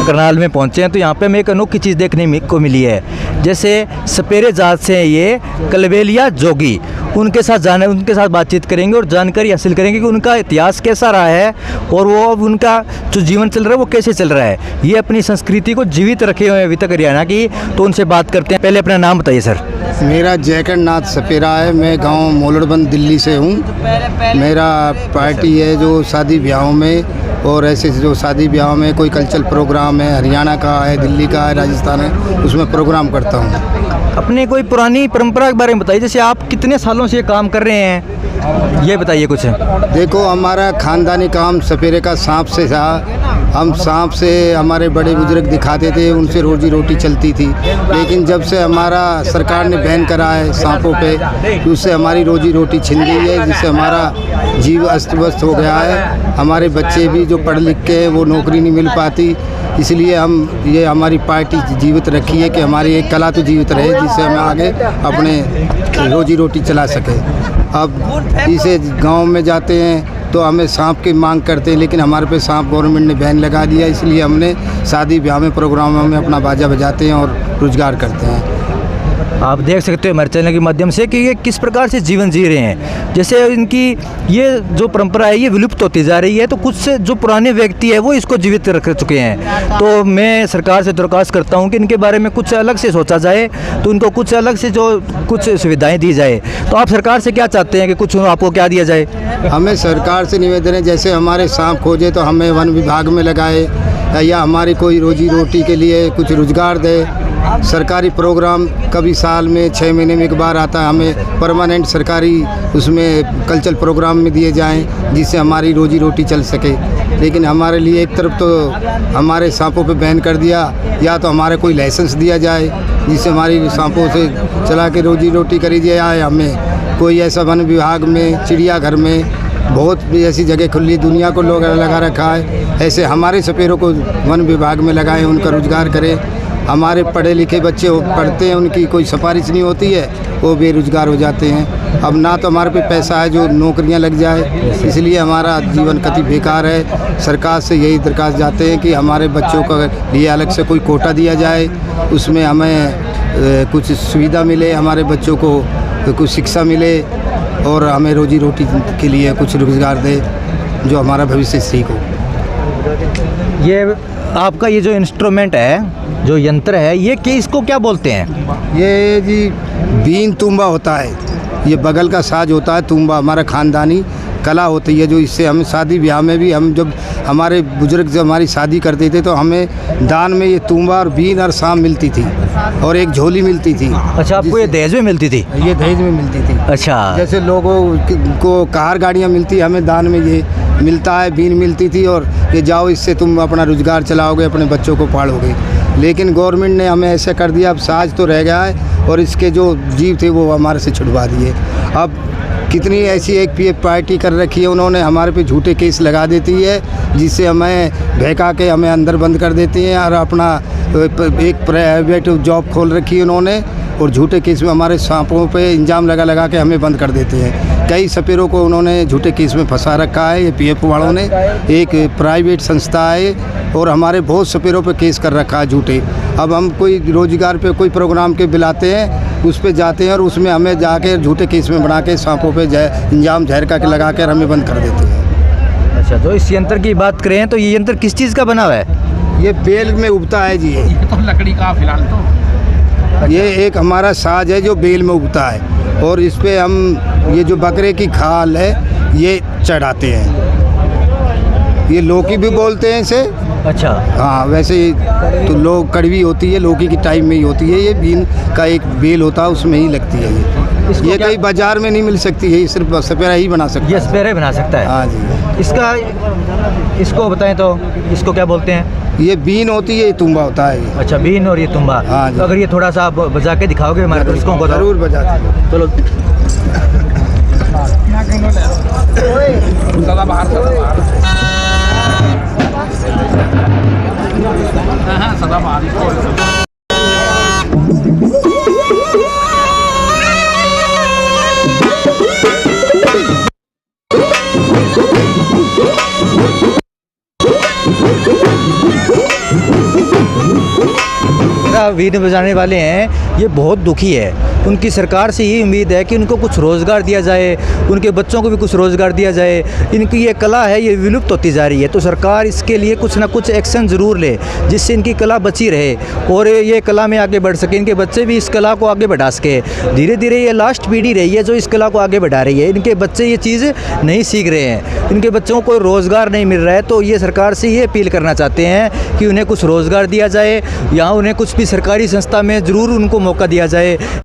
करनाल में पहुंचे हैं तो यहाँ पे हमें एक अनोखी चीज़ देखने को मिली है। जैसे सपेरे जात से हैं ये कलबेलिया जोगी, उनके साथ बातचीत करेंगे और जानकारी हासिल करेंगे कि उनका इतिहास कैसा रहा है और वो अब उनका जो जीवन चल रहा है वो कैसे चल रहा है। ये अपनी संस्कृति को जीवित रखे हुए हैं अभी तक हरियाणा की। तो उनसे बात करते हैं। पहले अपना नाम बताइए सर। मेरा जयकरनाथ सपेरा है, मैं गांव मोलड़बंद दिल्ली से हूँ। मेरा पार्टी है जो शादी ब्याहों में और ऐसे जो शादी ब्याहों में कोई कल्चरल प्रोग्राम है, हरियाणा का है, दिल्ली का है, राजस्थान है, उसमें प्रोग्राम करता हूँ। अपने कोई पुरानी परंपरा के बारे में बताइए, जैसे आप कितने सालों से ये काम कर रहे हैं, ये बताइए कुछ। देखो, हमारा ख़ानदानी काम सपेरे का सांप से था। हम सांप से हमारे बड़े बुजुर्ग दिखाते थे, उनसे रोजी रोटी चलती थी। लेकिन जब से हमारा सरकार ने बैन करा है सांपों पे, उससे हमारी रोजी रोटी छिन गई है, जिससे हमारा जीव अस्त व्यस्त हो गया है। हमारे बच्चे भी जो पढ़ लिख के वो नौकरी नहीं मिल पाती, इसलिए हम ये हमारी पार्टी जीवित रखी है कि हमारी एक कला तो जीवित रहे, जिससे हम आगे अपने रोजी रोटी चला सकें। अब इसे गांव में जाते हैं तो हमें सांप की मांग करते हैं, लेकिन हमारे पे सांप गवर्नमेंट ने बैन लगा दिया, इसलिए हमने शादी ब्याह में प्रोग्रामों में अपना बाजा बजाते हैं और रोजगार करते हैं। आप देख सकते हो हमारे चैनल के माध्यम से कि ये किस प्रकार से जीवन जी रहे हैं। जैसे इनकी ये जो परंपरा है ये विलुप्त होती जा रही है, तो कुछ से जो पुराने व्यक्ति है वो इसको जीवित रख चुके हैं। तो मैं सरकार से दरख्वास्त करता हूं कि इनके बारे में कुछ अलग से सोचा जाए, तो इनको कुछ अलग से जो कुछ सुविधाएं दी जाए। तो आप सरकार से क्या चाहते हैं कि कुछ आपको क्या दिया जाए? हमें सरकार से निवेदन है, जैसे हमारे सांप खोजे तो हमें वन विभाग में लगाए, या हमारी कोई रोजी रोटी के लिए कुछ रोजगार दे। सरकारी प्रोग्राम कभी साल में 6 महीने में एक बार आता है, हमें परमानेंट सरकारी उसमें कल्चरल प्रोग्राम में दिए जाएं, जिससे हमारी रोजी रोटी चल सके। लेकिन हमारे लिए एक तरफ तो हमारे सांपों पे बैन कर दिया, या तो हमारे कोई लाइसेंस दिया जाए जिससे हमारी सांपों से चला के रोजी रोटी करी जाए। हमें कोई ऐसा वन विभाग में, चिड़ियाघर में बहुत ऐसी जगह खुली दुनिया को लोग लगा रखा है, ऐसे हमारे सपेरों को वन विभाग में लगाएं, उनका रोजगार करें। हमारे पढ़े लिखे बच्चे पढ़ते हैं, उनकी कोई सिफारिश नहीं होती है, वो बेरोजगार हो जाते हैं। अब ना तो हमारे पे पैसा है जो नौकरियां लग जाए, इसलिए हमारा जीवन कति बेकार है। सरकार से यही दरख्वास्त जाते हैं कि हमारे बच्चों का लिए अलग से कोई कोटा दिया जाए, उसमें हमें कुछ सुविधा मिले, हमारे बच्चों को कुछ शिक्षा मिले और हमें रोजी रोटी के लिए कुछ रोजगार दे जो हमारा भविष्य ठीक हो। ये आपका ये जो इंस्ट्रूमेंट है, जो यंत्र है, ये इसको क्या बोलते हैं? ये जी बीन तुम्बा होता है, ये बगल का साज होता है। तुम्बा हमारा ख़ानदानी कला होती है, जो इससे हम शादी ब्याह में भी, हम जब हमारे बुजुर्ग जब हमारी शादी करते थे तो हमें दान में ये तुम्बा और बीन और शाम मिलती थी और एक झोली मिलती थी। अच्छा, आपको ये दहेज में मिलती थी? ये दहेज में मिलती थी। अच्छा, जैसे लोगों को कार गाड़ियाँ मिलती, हमें दान में ये मिलता है, बीन मिलती थी, और ये जाओ इससे तुम अपना रोजगार चलाओगे, अपने बच्चों को पालोगे। लेकिन गवर्नमेंट ने हमें ऐसा कर दिया, अब साज तो रह गया है और इसके जो जीव थे वो हमारे से छुड़वा दिए। अब कितनी ऐसी एक पीएफ पार्टी कर रखी है उन्होंने, हमारे पे झूठे केस लगा देती है, जिससे हमें बहका के हमें अंदर बंद कर देती हैं, और अपना एक प्राइवेट जॉब खोल रखी है उन्होंने, और झूठे केस में हमारे सांपों पे इंजाम लगा के हमें बंद कर देते हैं। कई सपेरों को उन्होंने झूठे केस में फंसा रखा है, ये पीएफ वालों ने, एक प्राइवेट संस्था है, और हमारे बहुत सपेरों पे केस कर रखा है झूठे। अब हम कोई रोजगार पे कोई प्रोग्राम के बुलाते हैं, उस पे जाते हैं और उसमें हमें जाके झूठे केस में बना के सांपों पे इंजाम जहर का लगा कर हमें बंद कर देते हैं। अच्छा, तो इस यंत्र की बात करें तो ये यंत्र किस चीज़ का बना हुआ है? ये बेल में उगता है जी, ये तो लकड़ी का फिलहाल तो ये एक हमारा साज है जो बेल में उगता है, और इस पे हम ये जो बकरे की खाल है ये चढ़ाते हैं। ये लौकी भी बोलते हैं इसे। अच्छा, हाँ, वैसे तो लोग कड़वी होती है, लौकी की टाइम में ही होती है। ये बीन का एक बेल होता है, उसमें ही लगती है ये कहीं बाजार में नहीं मिल सकती है, ये सिर्फ सपेरा ही बना सकता है। ये सपेरा बना सकता है? हाँ जी। इसको बताएं तो इसको क्या बोलते हैं? ये बीन होती है, ये तुम्बा होता है ये। अच्छा, बीन और ये तुम्बा। हाँ जी। तो अगर ये थोड़ा सा आप बजा के दिखाओगे हमारे दर्शकों को? जरूर बजाते हैं। चलो। सदा बाहर सदा बाहर भंगड़ा वीण बजाने वाले हैं, ये बहुत दुखी है। उनकी सरकार से यही उम्मीद है कि उनको कुछ रोज़गार दिया जाए, उनके बच्चों को भी कुछ रोज़गार दिया जाए। इनकी ये कला है, ये विलुप्त होती जा रही है, तो सरकार इसके लिए कुछ ना कुछ एक्शन ज़रूर ले, जिससे इनकी कला बची रहे और ये कला में आगे बढ़ सके, इनके बच्चे भी इस कला को आगे बढ़ा सके। धीरे धीरे ये लास्ट पीढ़ी रही है जो इस कला को आगे बढ़ा रही है, इनके बच्चे ये चीज़ नहीं सीख रहे हैं, इनके बच्चों को रोज़गार नहीं मिल रहा है। तो ये सरकार से ये अपील करना चाहते हैं कि उन्हें कुछ रोज़गार दिया जाए, यहाँ उन्हें कुछ भी सरकारी संस्था में ज़रूर उनको मौका दिया जाए।